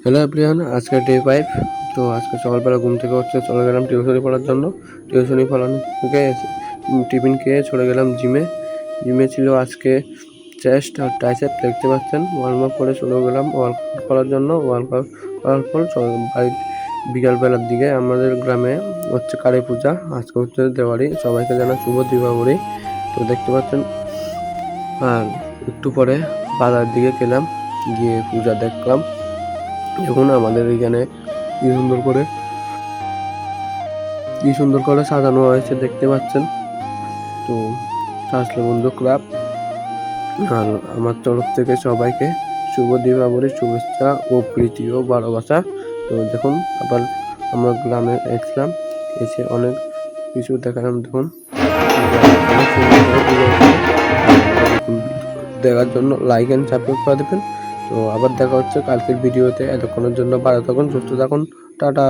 Hello everyone, আজকে day 5। তো আজকে সকালবেলা ঘুম থেকে চলে গেলাম টিউশনি পড়ার জন্য। টিউশনি পড়ানো থেকে টিফিন খেয়ে চলে গেলাম জিমে। জিমে ছিল আজকে চেস্ট আর ট্রাইসেপ, দেখতে পাচ্ছেন। ওয়ার্ম আপ করে চলে গেলাম ওয়ার্কআউট করার জন্য। ওয়ার্কআউট করার পর বাড়ি বিকালবেলার দিকে আমাদের গ্রামে হচ্ছে কালী পূজা, আজকে হচ্ছে দেওয়ালি। সবাইকে জানাই শুভ দীপাবলি। তো দেখতে পাচ্ছেন, আর একটু পরে বাজার দিকে গেলাম, গিয়ে পূজা দেখলাম। এখন আমাদের এখানে কি সুন্দর করে সাজানো হয়েছে দেখতে পাচ্ছেন। তো আসলে বন্ধু ক্লাব, আর আমার তরফ থেকে সবাইকে শুভ দীপাবলির শুভেচ্ছা ও প্রীতি ও ভালোবাসা। তো দেখুন, আবার আমরা গ্রামে এসলাম, এসে অনেক কিছু দেখালাম। দেখুন, দেখার জন্য লাইক অ্যান্ড সাবস্ক্রাইব করে দেবেন। তো আবার দেখা হচ্ছে কালকের ভিডিওতে। এতক্ষণের জন্য ভালো থাকুন, সুস্থ থাকুন, টাটা।